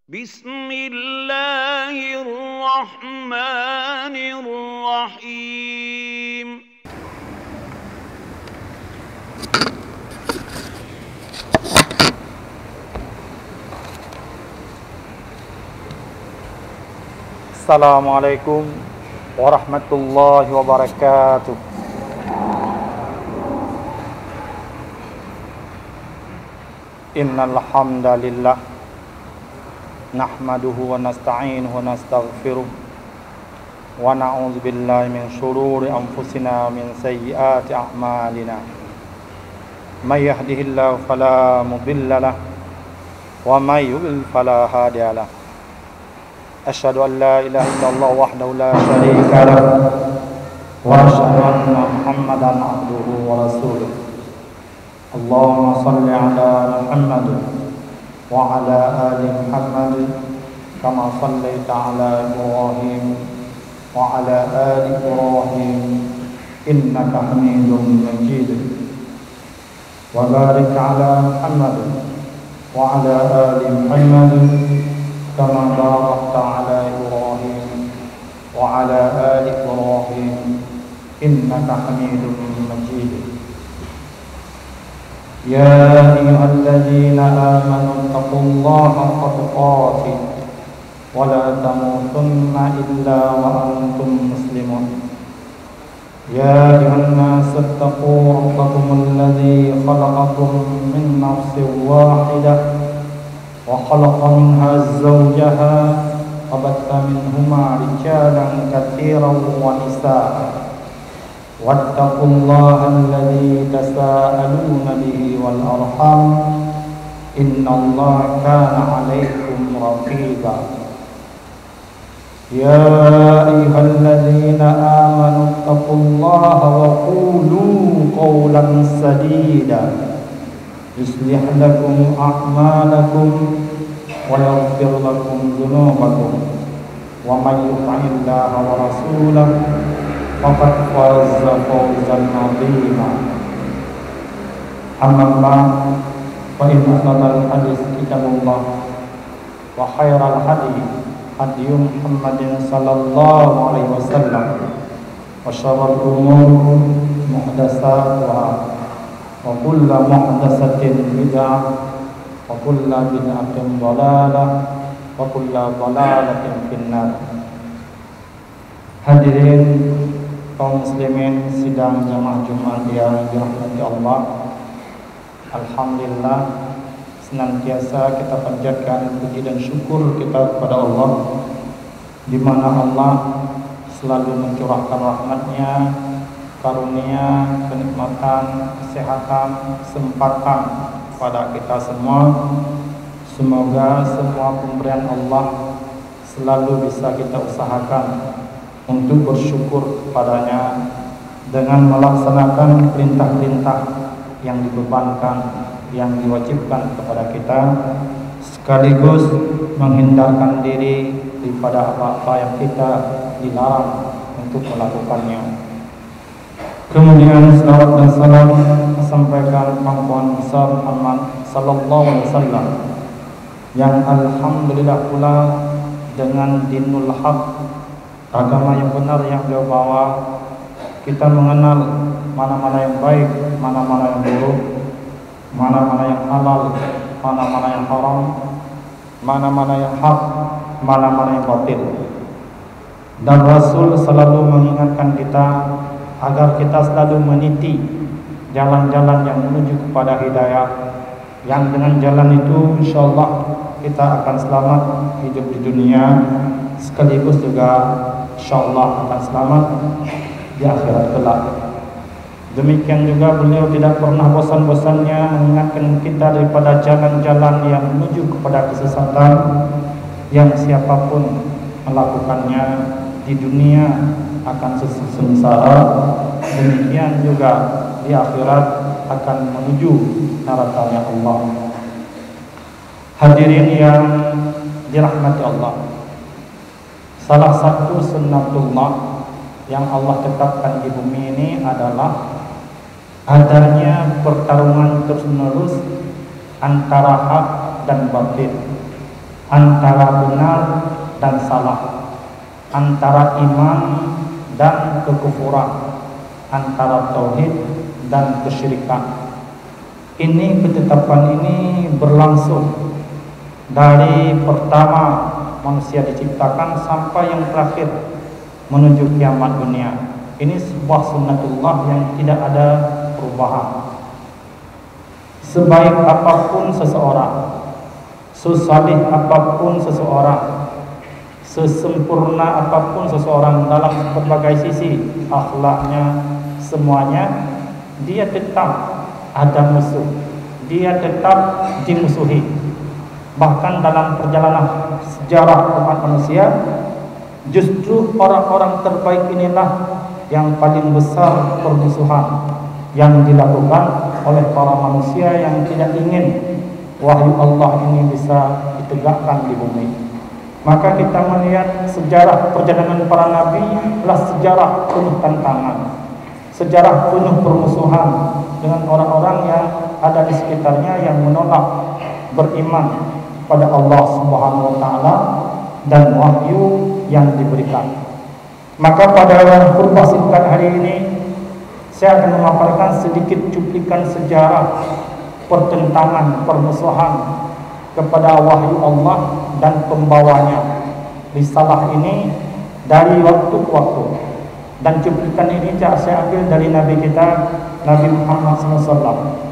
Bismillahirrahmanirrahim. Assalamualaikum warahmatullahi wabarakatuh. Innal hamdalillah nahmaduhu wa nasta'inuhu wa nastaghfiruh wa na'udzu billahi min shururi anfusina wa min sayyiati a'malina. May yahdihillahu fala mudilla lahu wa may yudlil fala hadiya lahu. Asyhadu an la ilaha illallah wahdahu la syarika lahu wa asyhadu anna Muhammadan abduhu wa rasuluh. Allahumma shalli ala Muhammad wa ala ali Muhammad kama shallaita ala Ibrahim wa ala ali Ibrahim innaka Hamidum Majid. Wa barik ala Muhammad wa ala ali Muhammad kama barakta ala Ibrahim wa ala ali Ibrahim innaka Hamidum Majid. Ya ayyuhalladzina amanu taqullaha haqqa tuqatih wa la tamutunna illa wa antum muslimun. Ya ayyuhan nas ittaqu rabbakumul ladzi khalaqakum min nafsin wahidah wa khalaqa minha zawjaha wa batha minhuma rijalan katsiran wa nisaa. Wattaqullaha alladzi tasaaluna bihi wal arham innallaha kana 'alaikum raqiba. Ya ayyuhalladzina amanu taqullaha wa qulu qawlan sadida yuslih lakum a'malakum wa yaghfir lakum dhunubakum wa may yuti'illaha wa rasulahu faqad faza fawzan 'azima. Amma ba'd, fa inna khairal hadits kitabullah wa khairal hadi hadi Muhammadin sallallahu alaihi wasallam wa syarrul umur muhdatsatuha wa kullu muhdatsatin bid'ah wa kullu bid'atin dhalalah wa kullu dhalalatin finnar. Hadirin kaum muslimin sidang jamaah Jumat yang dirahmati Allah, alhamdulillah senantiasa kita panjatkan puji dan syukur kita kepada Allah, di mana Allah selalu mencurahkan rahmat-Nya, karunia, kenikmatan, kesehatan, kesempatan kepada kita semua. Semoga semua pemberian Allah selalu bisa kita usahakan untuk bersyukur kepadanya dengan melaksanakan perintah-perintah yang dibebankan, yang diwajibkan kepada kita, sekaligus menghindarkan diri daripada apa-apa yang kita dilarang untuk melakukannya. Kemudian salawat dan salam disampaikan pangkuan besar Muhammad sallallahu alaihi wasallam yang alhamdulillah pula dengan dinul haq, agama yang benar yang beliau bawa, kita mengenal mana-mana yang baik, mana-mana yang buruk, mana-mana yang halal, mana-mana yang haram, mana-mana yang hak, mana-mana yang batil. Dan Rasul selalu mengingatkan kita agar kita selalu meniti jalan-jalan yang menuju kepada hidayah, yang dengan jalan itu insyaallah kita akan selamat hidup di dunia, sekaligus juga insyaallah akan selamat di akhirat kelak. Demikian juga beliau tidak pernah bosan-bosannya mengingatkan kita daripada jalan-jalan yang menuju kepada kesesatan, yang siapapun melakukannya di dunia akan sengsara, demikian juga di akhirat akan menuju nerakanya Allah. Hadirin yang dirahmati Allah, salah satu sunnatullah yang Allah tetapkan di bumi ini adalah adanya pertarungan terus-menerus antara hak dan batil, antara benar dan salah, antara iman dan kekufuran, antara tauhid dan kesyirikan. Ini ketetapan ini berlangsung dari pertama manusia diciptakan sampai yang terakhir menuju kiamat dunia. Ini sebuah sunnatullah yang tidak ada perubahan. Sebaik apapun seseorang, sesalih apapun seseorang, sesempurna apapun seseorang dalam berbagai sisi akhlaknya, semuanya, dia tetap ada musuh, dia tetap dimusuhi. Bahkan dalam perjalanan sejarah umat manusia, justru orang-orang terbaik inilah yang paling besar permusuhan yang dilakukan oleh para manusia yang tidak ingin wahyu Allah ini bisa ditegakkan di bumi. Maka kita melihat sejarah perjalanan para nabi adalah sejarah penuh tantangan, sejarah penuh permusuhan dengan orang-orang yang ada di sekitarnya yang menolak beriman pada Allah Subhanahu wa taala dan wahyu yang diberikan. Maka pada khutbah singkat hari ini saya akan memaparkan sedikit cuplikan sejarah pertentangan, permusuhan kepada wahyu Allah dan pembawanya. Risalah ini dari waktu ke waktu, dan cuplikan ini saya ambil dari Nabi kita, Nabi Muhammad SAW.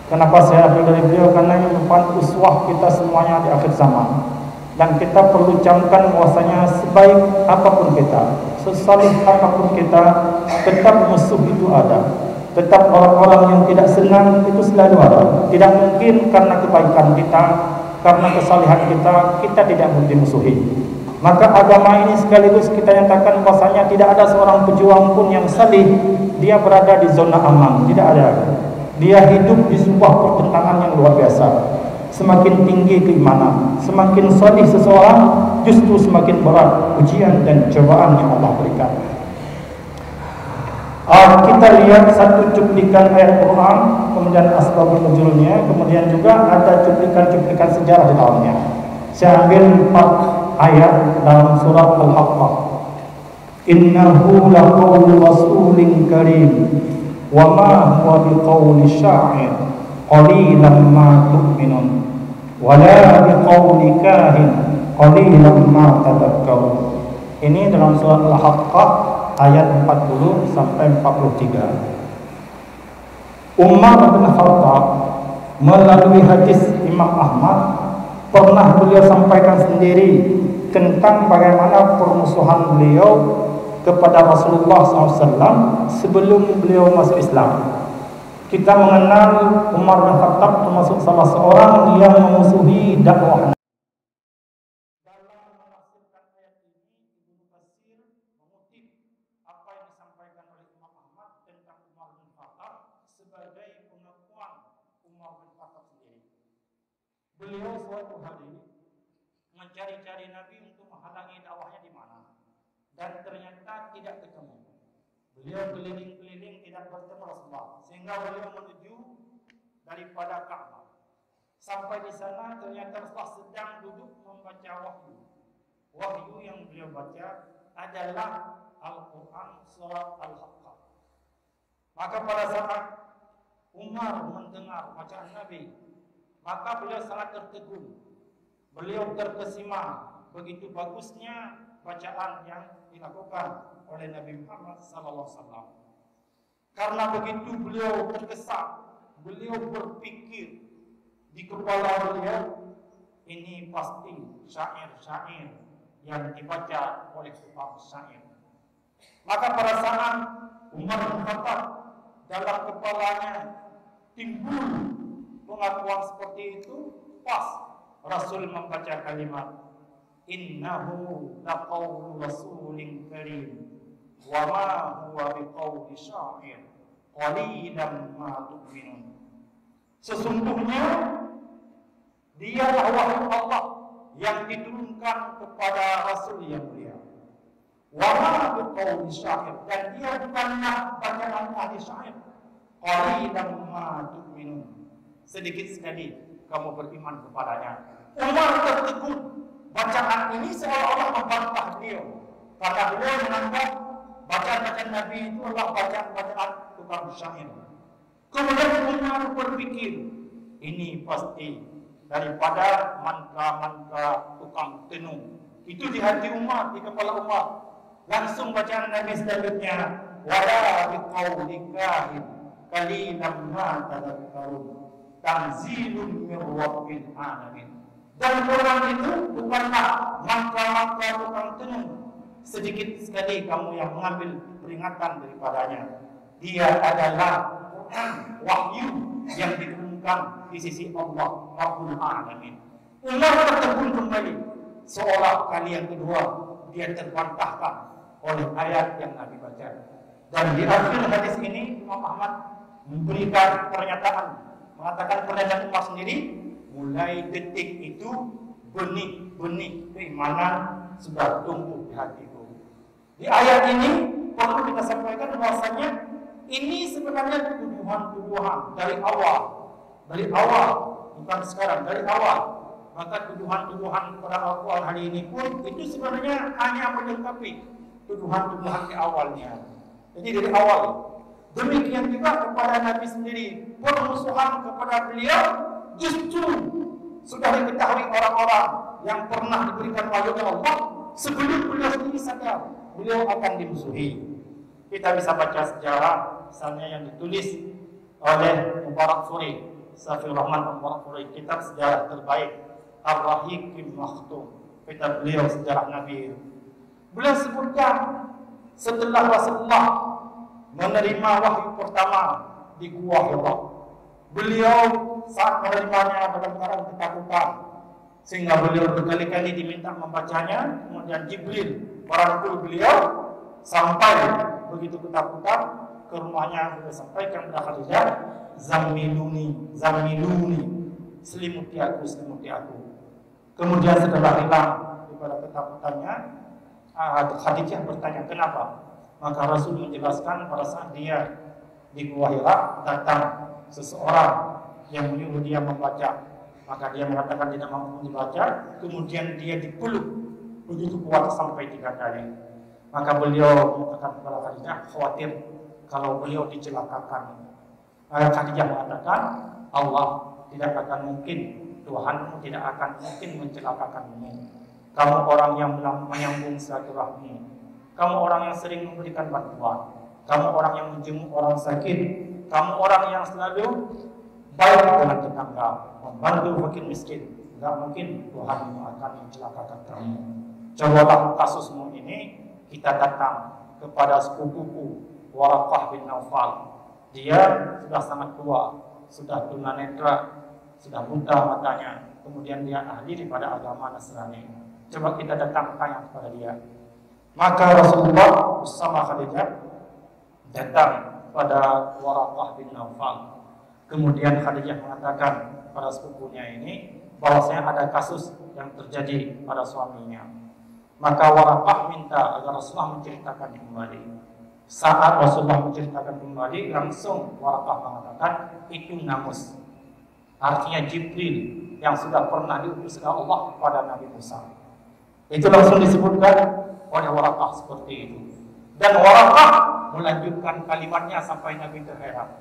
Kenapa saya ambil dari beliau? Karena ini merupakan uswah kita semuanya di akhir zaman, dan kita perlu camkan bahwasanya sebaik apapun kita, sesalih apapun kita, tetap musuh itu ada, tetap orang-orang yang tidak senang itu selalu ada. Tidak mungkin karena kebaikan kita, karena kesalihan kita, kita tidak dimusuhi. Maka agama ini sekaligus kita nyatakan bahwasanya tidak ada seorang pejuang pun yang salih dia berada di zona aman, tidak ada. Dia hidup di sebuah pertentangan yang luar biasa. Semakin tinggi keimanan, semakin salih seseorang, justru semakin berat ujian dan cobaan yang Allah berikan. Kita lihat satu cuplikan ayat Quran, kemudian asbabun nuzulnya, kemudian juga ada cuplikan-cuplikan sejarah di dalamnya. Saya ambil 4 ayat dalam surat Al-Haqqah. Innahu laqawlu rasulin karim wa ma huwa biqawli sya'ir qalilan ma tu'minun wa la biqawli kahin qalilan ma tadhakkarun. Ini dalam surat Al-Haqqah ayat 40 sampai 43. Umar bin Khattab melalui hadis Imam Ahmad pernah beliau sampaikan sendiri tentang bagaimana permusuhan beliau kepada Rasulullah SAW sebelum beliau masuk Islam. Kita mengenal Umar bin Khattab termasuk salah seorang yang memusuhi dakwah. Beliau suatu hari mencari-cari Nabi untuk menghalangi dakwahnya di mana, dan ternyata tidak ketemu. Beliau keliling-keliling tidak bertemu Rasulullah, sehingga beliau menuju daripada Ka'bah. Sampai di sana ternyata Rasulullah sedang duduk membaca wahyu. Wahyu yang beliau baca adalah Al-Quran surat Al-Haqqah. Maka pada saat Umar mendengar bacaan Nabi, maka beliau sangat tertegun. Beliau terkesima begitu bagusnya bacaan yang dilakukan oleh Nabi Muhammad SAW. Karena begitu beliau terkesan, beliau berpikir di kepala beliau, ini pasti syair-syair yang dibaca oleh tukang syair. Maka pada saat Umar bin Khattab dalam kepalanya timbul pengakuan seperti itu, pas Rasul membaca kalimat innahu laqawlu rasulin karim wa ma huwa biqawli sya'ir qalilan ma tu'minun. Sesungguhnya dialah wahyu Allah yang diturunkan kepada Rasul yang mulia. Wa ma biqawli sya'ir, dan dia bukanlah bacaan ahli syair. Qalilan ma tu'minun, sedikit sekali kamu beriman kepadanya. Umar tertegun bacaan ini seolah-olah membantah beliau. Karena beliau menganggap bacaan-bacaan Nabi itu adalah bacaan-bacaan tukang syair. Kemudian Umar berpikir, ini pasti daripada mantra-mantra tukang tenung. Itu di hati Umar, di kepala Umar. Langsung bacaan Nabi selanjutnya, wala biqauli kahin qalilan ma tadhakkarun tanzilun min rabbil alamin. Dan Quran itu bukanlah mantra-mantra tukang tenung. Sedikit sekali kamu yang mengambil peringatan daripadanya. Dia adalah Quran wahyu yang diturunkan di sisi Allah Rabbul Alamin. Umar tertegun kembali, seolah kali yang kedua dia terbantahkan oleh ayat yang Nabi baca. Dan di akhir hadis ini Imam Ahmad memberikan pernyataan, mengatakan pernyataan Umar sendiri, mulai detik itu benih-benih keimanan sudah tumbuh di hatiku. Di ayat ini perlu kita sampaikan bahwasanya ini sebenarnya tuduhan-tuduhan dari awal, bukan sekarang, dari awal. Maka tuduhan-tuduhan kepada Al-Quran hari ini pun itu sebenarnya hanya melengkapi tuduhan-tuduhan di awalnya. Jadi dari awal. Demikian juga kepada Nabi sendiri, permusuhan kepada beliau justru sudah diketahui orang-orang yang pernah diberikan wahyu oleh Allah sebelum beliau sendiri sadar beliau akan dimusuhi. Kita bisa baca sejarah misalnya yang ditulis oleh Mubarak Furi, Safiur Rahman Mubarak Furi, kitab sejarah terbaik Ar-Rahiqul Maktum, kitab beliau sejarah Nabi. Beliau sebutkan setelah Rasulullah menerima wahyu pertama di Gua Hira, beliau saat menerimanya dalam keadaan ketakutan, sehingga beliau berkali-kali diminta membacanya. Kemudian Jibril merangkul beliau sampai begitu ketakutan ke rumahnya. Beliau sampaikan kepada Khadijah, Zammiluni, selimuti aku. Kemudian setelah hilang daripada ketakutannya, Khadijah bertanya kenapa. Maka Rasul menjelaskan pada saat dia di Gua Hira datang seseorang yang menyuruh dia membaca, maka dia mengatakan tidak mampu dibaca. Kemudian dia dipeluk begitu kuat sampai 3 kali. Maka beliau mengatakan kepada Khadijah khawatir kalau beliau dicelakakan. Maka Khadijah mengatakan Allah tidak akan mungkin, Tuhanmu tidak akan mungkin mencelakakanmu. Kamu orang yang menyambung silaturahmi, kamu orang yang sering memberikan bantuan, kamu orang yang menjenguk orang sakit, kamu orang yang selalu baik dengan tetangga, membantu fakir miskin. Tidak mungkin Tuhanmu akan mencelakakan kamu. Cobalah kasusmu ini, kita datang kepada sepupuku Waraqah bin Naufal. Dia sudah sangat tua, sudah tunanetra, sudah buta matanya. Kemudian dia ahli daripada agama Nasrani. Coba kita datang tanya kepada dia. Maka Rasulullah bersama Khadijah datang pada Waraqah bin Naufal. Kemudian Khadijah mengatakan pada sepupunya ini bahwasanya ada kasus yang terjadi pada suaminya. Maka Waraqah minta agar Rasulullah menceritakan kembali. Saat Rasulullah menceritakan kembali, langsung Waraqah mengatakan itu namus. Artinya Jibril yang sudah pernah diutus oleh Allah kepada Nabi Musa. Itu langsung disebutkan oleh Waraqah seperti itu. Dan Waraqah melanjutkan kalimatnya sampai Nabi terheran.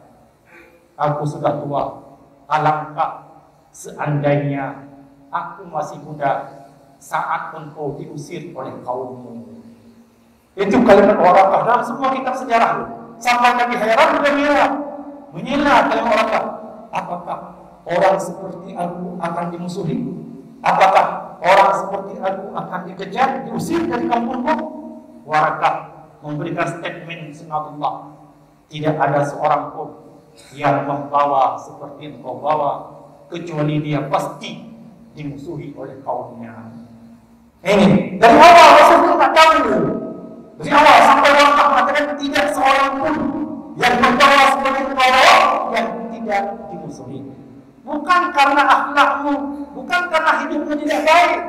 Aku sudah tua, alangkah seandainya aku masih muda saat engkau diusir oleh kaummu. Itu kalimat Waraqah dalam semua kitab sejarah. Sampai Nabi heran menyela kalimat Waraqah. Apakah orang seperti aku akan dimusuhi? Apakah orang seperti aku akan dikejar, diusir dari kampungku? Waraqah memberikan statement sunatullah. Tidak ada seorang pun yang membawa seperti engkau bawa, kecuali dia pasti dimusuhi oleh kaumnya. Ini dari awal Rasulullah tak tahu. Dari awal sampai Waraqah mengatakan tidak seorang pun yang membawa seperti engkau yang tidak dimusuhi. Bukan karena akhlakmu, bukan karena hidupmu tidak baik,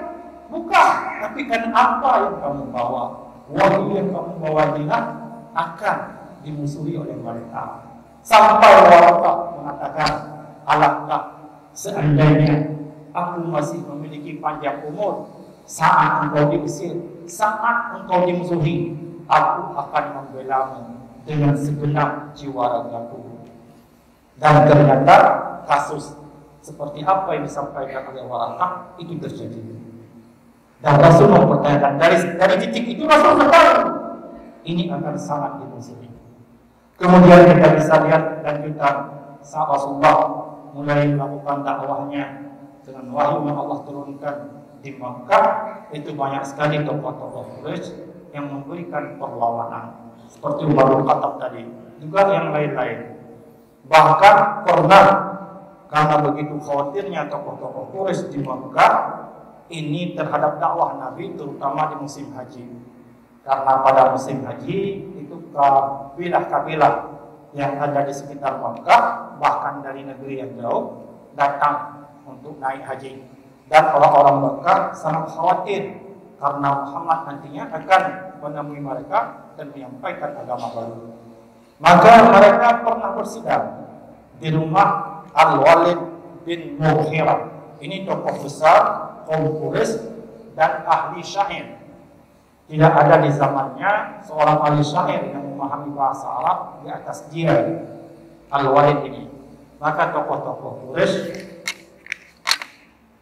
bukan, tapi karena apa yang kamu bawa. Wahyu yang kamu bawa dia akan dimusuhi oleh mereka. Sampai Waraqah mengatakan, alangkah seandainya aku masih memiliki panjang umur saat engkau diusir, saat engkau dimusuhi, aku akan membelamu dengan segenap jiwa ragaku. Dan ternyata kasus seperti apa yang disampaikan oleh Waraqah itu terjadi. Dan Rasul mempertanyakan dari titik itu Rasul berkata, ini akan sangat dimusuhi. Kemudian kita bisa lihat dan kita saat Rasulullah mulai melakukan dakwahnya dengan wahyu yang Allah turunkan di Makkah, itu banyak sekali tokoh-tokoh Quraisy yang memberikan perlawanan seperti Umar bin Khattab tadi, juga yang lain-lain. Bahkan pernah karena begitu khawatirnya tokoh-tokoh Quraisy di Makkah ini terhadap dakwah Nabi, terutama di musim haji. Karena pada musim haji itu kabilah-kabilah yang ada di sekitar Makkah, bahkan dari negeri yang jauh, datang untuk naik haji. Dan orang-orang Makkah sangat khawatir karena Muhammad nantinya akan menemui mereka dan menyampaikan agama baru. Maka mereka pernah bersidang di rumah Al-Walid bin Mughirah. Ini tokoh besar kaum Quraisy dan ahli syair. Tidak ada di zamannya seorang ahli syair yang memahami bahasa Arab di atas dia, Al-Walid ini. Maka tokoh-tokoh Quraisy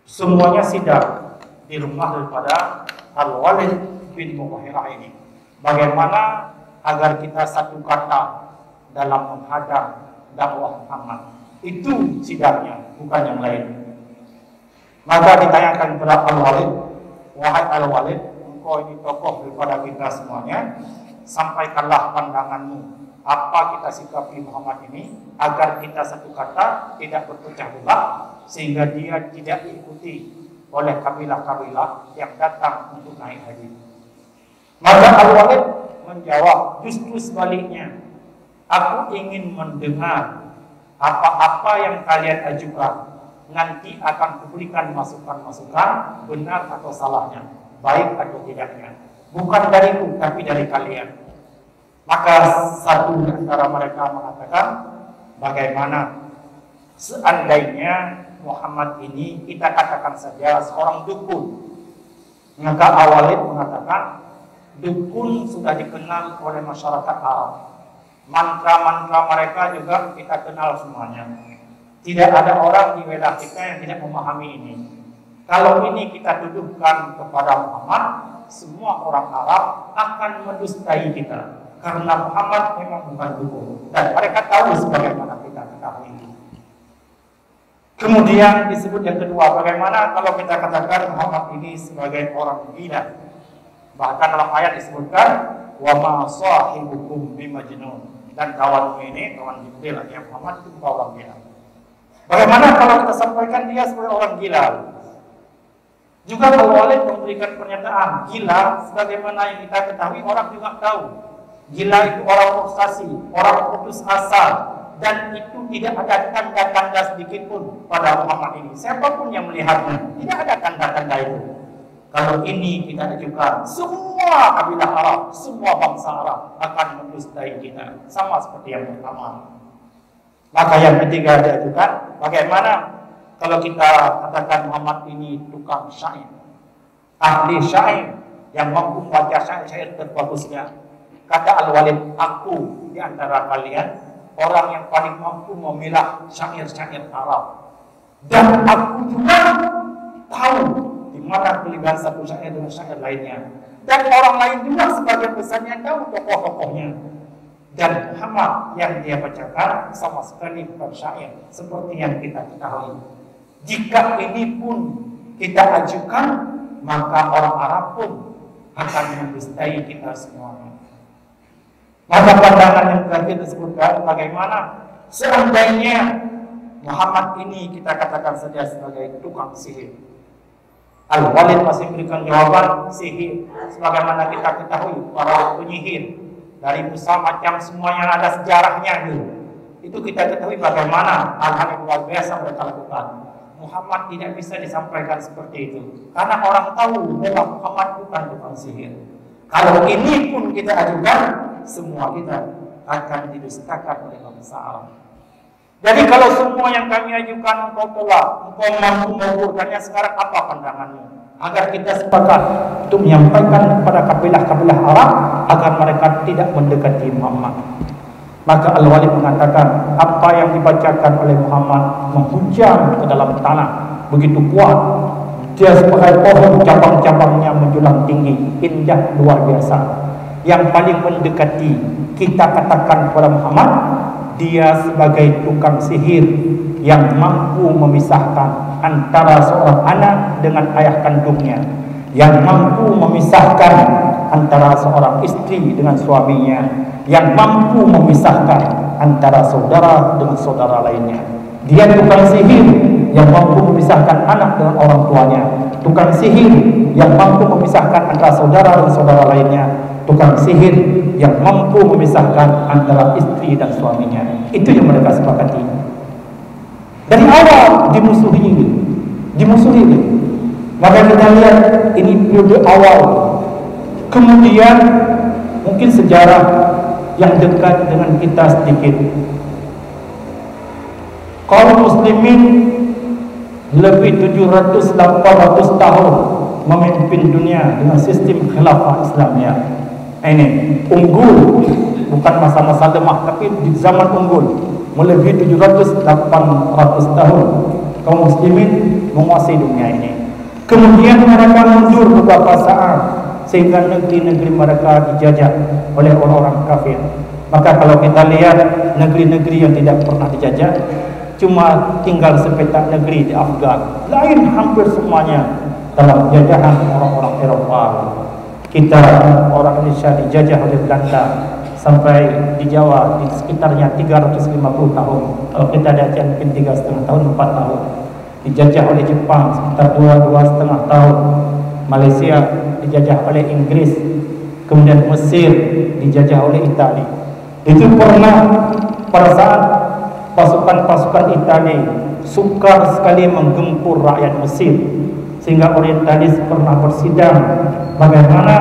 semuanya sidang di rumah daripada Al-Walid bin Mughirah ini. Bagaimana agar kita satu kata dalam menghadap dakwah Muhammad. Itu sidangnya, bukan yang lain. Maka ditanyakan kepada Al-Walid, wahai Al-Walid, engkau ini tokoh daripada kita semuanya, sampaikanlah pandanganmu. Apa kita sikapi Muhammad ini agar kita satu kata tidak berpecah belah, sehingga dia tidak diikuti oleh kabilah-kabilah yang datang untuk naik haji. Maka Al-Walid menjawab, justru sebaliknya, aku ingin mendengar apa-apa yang kalian ajukan. Nanti akan kuberikan masukan-masukan benar atau salahnya, baik atau tidaknya. Bukan dariku, tapi dari kalian. Maka satu di antara mereka mengatakan, bagaimana seandainya Muhammad ini kita katakan saja seorang dukun. Maka Al-Walid mengatakan, dukun sudah dikenal oleh masyarakat Arab. Mantra-mantra mereka juga kita kenal semuanya. Tidak ada orang di wilayah kita yang tidak memahami ini. Kalau ini kita tuduhkan kepada Muhammad, semua orang Arab akan mendustai kita. Karena Muhammad memang bukan dukun. Dan mereka tahu sebagaimana kita ketahui. Kemudian disebut yang kedua, bagaimana kalau kita katakan Muhammad ini sebagai orang gila. Bahkan dalam ayat disebutkan, wa ma sahibukum bimajnun. Dan kawanmu ini, kawan Jibril, yang Muhammad itu bukan orang gila. Bagaimana kalau kita sampaikan dia sebagai orang gila? Juga Al-Walid memberikan pernyataan gila, sebagaimana yang kita ketahui orang juga tahu. Gila itu orang frustasi, orang putus asa, dan itu tidak ada tanda-tanda sedikit pun pada Muhammad ini. Siapapun yang melihatnya, tidak ada tanda-tanda itu. Kalau ini kita ajukan, semua kabilah Arab, semua bangsa Arab akan mendustai kita, sama seperti yang pertama. Maka yang ketiga diajukan, bagaimana kalau kita katakan Muhammad ini tukang syair, ahli syair yang mampu membaca syair-syair terbagusnya. Kata Al-Walid, aku di antara kalian orang yang paling mampu memilah syair-syair Arab. Dan aku juga tahu di mana kelebihan satu syair dengan syair lainnya. Dan orang lain juga sebagian besarnya tahu tokoh-tokohnya. Dan Muhammad yang dia bacakan sama sekali bukan syair seperti yang kita ketahui. Jika ini pun kita ajukan, maka orang Arab pun akan mendustai kita semuanya. Maka pandangan yang terakhir disebutkan, bagaimana seandainya Muhammad ini kita katakan saja sebagai tukang sihir. Al-Walid masih memberikan jawaban sihir. Sebagaimana kita ketahui, para penyihir dari besar macam semua yang ada sejarahnya itu kita ketahui bagaimana hal-hal yang luar biasa mereka lakukan. Muhammad tidak bisa disampaikan seperti itu, karena orang tahu bahwa Muhammad bukan tukang sihir. Kalau ini pun kita ajukan, semua kita akan didustakan oleh bangsa Arab. Jadi kalau semua yang kami ajukan engkau tolak, engkau mampu mengukurkannya, sekarang apa pandanganmu? agar kita sepakat untuk menyampaikan kepada kabilah-kabilah Arab agar mereka tidak mendekati Muhammad. Maka Al-Walid mengatakan apa yang dibacakan oleh Muhammad menghujam ke dalam tanah begitu kuat. Dia sebagai pohon, cabang-cabangnya menjulang tinggi, indah luar biasa. Yang paling mendekati kita katakan kepada Muhammad, dia sebagai tukang sihir yang mampu memisahkan antara seorang anak dengan ayah kandungnya, yang mampu memisahkan antara seorang istri dengan suaminya, yang mampu memisahkan antara saudara dengan saudara lainnya. Dia tukang sihir yang mampu memisahkan anak dengan orang tuanya, tukang sihir yang mampu memisahkan antara saudara dan saudara lainnya, tukang sihir yang mampu memisahkan antara istri dan suaminya. Itu yang mereka sepakati. Dari awal dimusuhi. Maka kita lihat ini periode awal. Kemudian mungkin sejarah yang dekat dengan kita sedikit. Kaum muslimin lebih 700-800 tahun memimpin dunia dengan sistem khilafah Islamiyah. Ini unggul, bukan masa-masa lemah, tapi di zaman unggul melebihi 700-800 tahun kaum muslimin menguasai dunia ini. Kemudian mereka mundur beberapa saat sehingga negeri-negeri mereka dijajah oleh orang-orang kafir. Maka kalau kita lihat negeri-negeri yang tidak pernah dijajah, cuma tinggal sepetak negeri di Afgan, lain hampir semuanya dalam jajahan orang-orang Eropa. Kita orang Indonesia dijajah oleh Belanda sampai di Jawa di sekitarnya 350 tahun. Kalau kita di Aceh mungkin 3,5 tahun, 4 tahun. Dijajah oleh Jepang sekitar 2,5 tahun. Malaysia dijajah oleh Inggris. Kemudian Mesir dijajah oleh Italia. Itu pernah pada saat pasukan-pasukan Italia sukar sekali menggempur rakyat Mesir, sehingga orientalis pernah bersidang bagaimana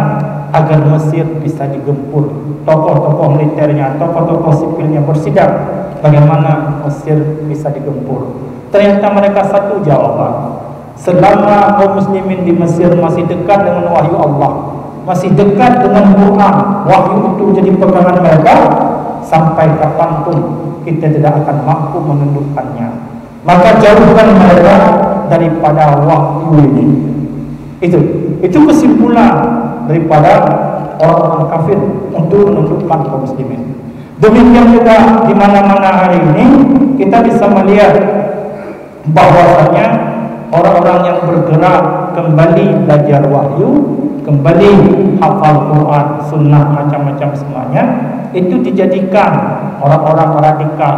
agar Mesir bisa digempur. Tokoh-tokoh militernya, tokoh-tokoh sipilnya bersidang bagaimana Mesir bisa digempur. Ternyata mereka satu jawaban. Selama kaum muslimin di Mesir masih dekat dengan wahyu Allah, masih dekat dengan Quran, wahyu itu jadi pegangan mereka, sampai kapanpun kita tidak akan mampu menundukkannya. Maka jauhkan mereka daripada wahyu ini. Itu kesimpulan daripada orang-orang kafir untuk menundukkan kaum muslimin. Demikian juga di mana-mana hari ini kita bisa melihat bahwasanya orang-orang yang bergerak kembali belajar wahyu, kembali hafal Quran, sunnah, macam-macam semuanya, itu dijadikan orang-orang radikal,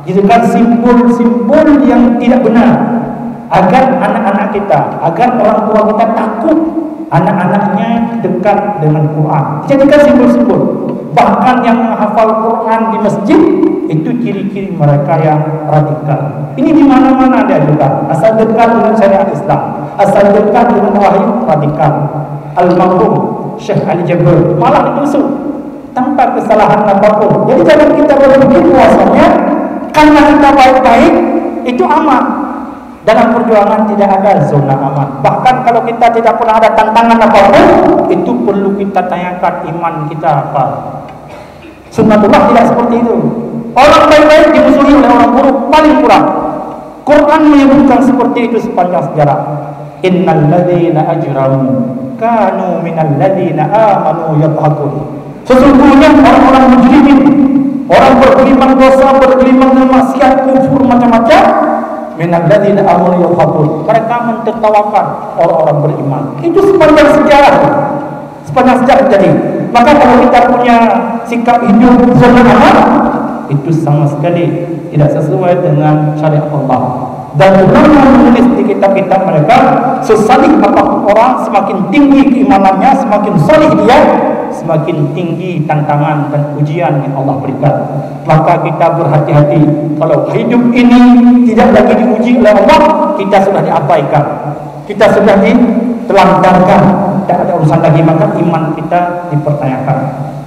dijadikan simbol-simbol yang tidak benar, agar anak-anak kita, agar orang tua kita takut anak-anaknya dekat dengan Quran. Dijadikan simbol-simbol. Bahkan yang menghafal Quran di masjid itu ciri-ciri mereka yang radikal. Ini di mana-mana dia juga. Asal dekat dengan syariat Islam, asal dekat dengan wahyu, radikal. Al-Marhum Syekh Ali Jabir malah ditusuk tanpa kesalahan apapun. Jadi jangan kita berpikir bahwasanya karena kita baik-baik itu aman. Dalam perjuangan tidak ada zona aman. Bahkan kalau kita tidak pernah ada tantangan apapun, itu perlu kita tanyakan iman kita apa. Sunnatullah tidak seperti itu. Orang baik-baik dimusuhi oleh orang buruk paling kurang. Quran menyebutkan seperti itu sepanjang sejarah. Innal ladzina ajramu kanu minal ladzina amanu yadhakun. Sesungguhnya orang-orang mujrimin, orang bergelimang dosa, bergelimang dengan maksiat, kufur, macam-macam, minal ladzina amanu yadhakun. Mereka mentertawakan orang-orang beriman. Itu sepanjang sejarah. Sepanjang sejarah terjadi. Maka kalau kita punya sikap hidup zona aman, itu sama sekali tidak sesuai dengan syariat Allah. Dan ulama menulis di kitab-kitab mereka, sesalih apapun orang, semakin tinggi keimanannya, semakin salih dia, semakin tinggi tantangan dan ujian yang Allah berikan. Maka kita berhati-hati. Kalau hidup ini tidak lagi diuji oleh Allah, kita sudah diabaikan, kita sudah ditelantarkan, tidak ada urusan lagi, maka iman kita dipertanyakan.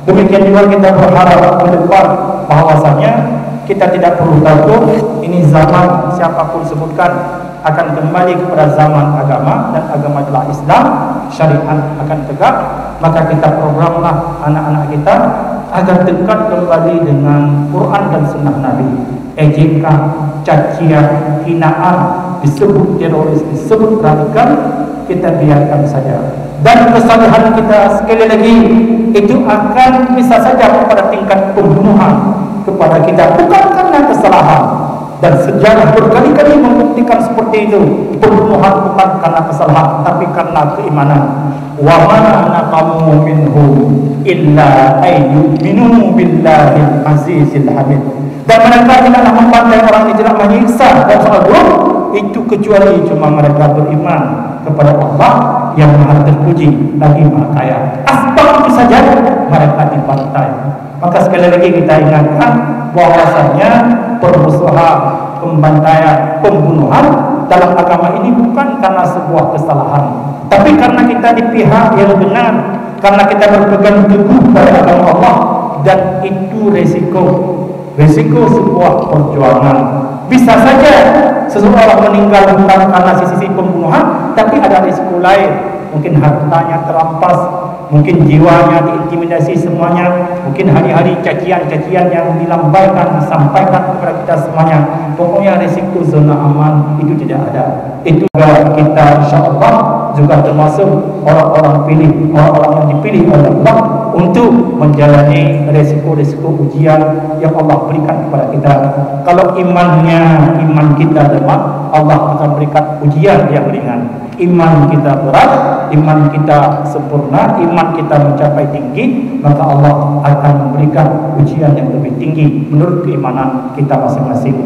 Demikian juga kita berharap ke depan bahwasanya kita tidak perlu takut. Ini zaman siapapun sebutkan akan kembali kepada zaman agama, dan agama adalah Islam, syariat akan tegak. Maka kita programlah anak-anak kita agar dekat kembali dengan Quran dan Sunnah Nabi. Ejekan, cacian, hinaan, disebut teroris, disebut radikal, kita biarkan saja. Dan kesalahan kita sekali lagi itu akan bisa saja pada tingkat pembunuhan kepada kita, bukan karena kesalahan. Dan sejarah berkali-kali membuktikan seperti itu. Pembunuhan bukan karena kesalahan, tapi karena keimanan. Wa ma naqamu minhum illa ayyuminu billahil azizil hamid. Dan mereka tidaklah membantai orang yang tidak menyiksa dan soal buruk itu kecuali cuma mereka beriman kepada Allah yang Maha Terpuji lagi Maha Kaya. Asbab itu saja mereka dibantai. Maka sekali lagi kita ingatkan bahwasanya permusuhan, pembantaian, pembunuhan dalam agama ini bukan karena sebuah kesalahan, tapi karena kita di pihak yang benar, karena kita berpegang teguh pada agama Allah. Dan itu resiko sebuah perjuangan. Bisa saja seseorang meninggal bukan karena sisi pembunuhan, tapi ada risiko lain. Mungkin hartanya terampas, mungkin jiwanya diintimidasi semuanya, mungkin hari-hari cacian-cacian yang dilambaikan, disampaikan kepada kita semuanya. Pokoknya risiko zona aman itu tidak ada. Itu juga kita insyaAllah juga termasuk orang-orang yang dipilih oleh Allah untuk menjalani risiko-risiko ujian yang Allah berikan kepada kita. Kalau iman kita lemah, Allah akan berikan ujian yang ringan. Iman kita berat, iman kita sempurna, iman kita mencapai tinggi, maka Allah akan memberikan ujian yang lebih tinggi menurut keimanan kita masing-masing.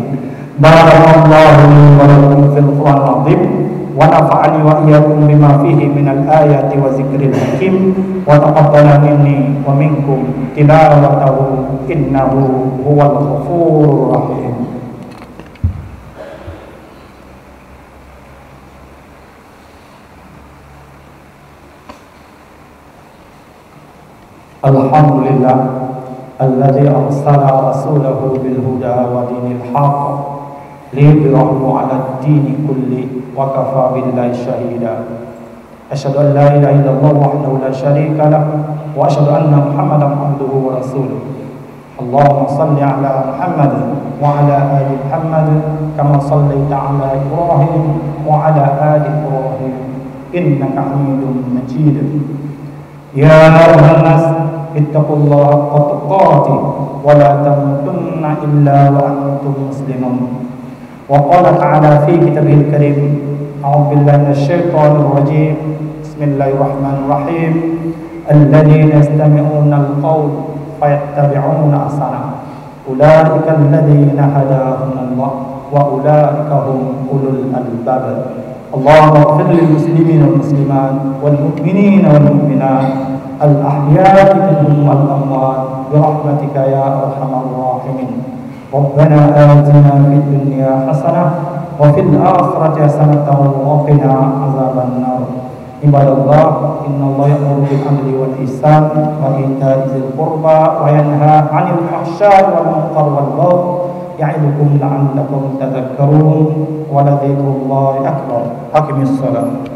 Barakallahu wa lakum fil Qur'anil azim, wa nafa'ani wa iyyakum bima fihi minal ayati wa zikril hakim, wa taqabbala minni wa minkum tilawatahu innahu huwal ghafurur rahim. Alhamdulillah alladzi arsala rasulahu bil huda wa dinil haqq liyudhhirahu 'ala ad-dini kulli wa kafa billahi shahida. Asyhadu an la ilaha illallah wahdahu la syarika lah wa asyhadu anna Muhammadan abduhu wa rasuluh. Allahumma shalli 'ala Muhammad wa 'ala ali Muhammad kama shallaita 'ala Ibrahim wa 'ala ali Ibrahim innaka Hamidum Majid. Ya ayyuhan nas ittaqullaha haqqa tuqatih wa la tamutunna illa wa antum muslimun. Wa qala ta'ala fi kitabihil karim, a'udzu billahi minasyaitonir rajim. Bismillahirrahmanirrahim. Alladzina yastami'una al-qawl fayattabi'una ahsana. Ulaika alladzina hadahumullah wa ulaika hum ulul albab. Allahumma ighfir lil muslimina wal muslimat wal mu'minina wal mu'minat al-ahya'i minhum wal amwat bi rahmatika ya arhamar rahimin. Rabbana atina fid dunya hasanah wa fil akhirati hasanatan wa qina azaban nar. Ibadallah, innallaha ya'muru bil 'adli wal ihsan wa ita'i dzil qurba wa yanha 'anil fahsya'i wal munkar wal baghi ya'idukum la'allakum tadhakkarun wa la dzikrullahi akbar. Aqimis shalah.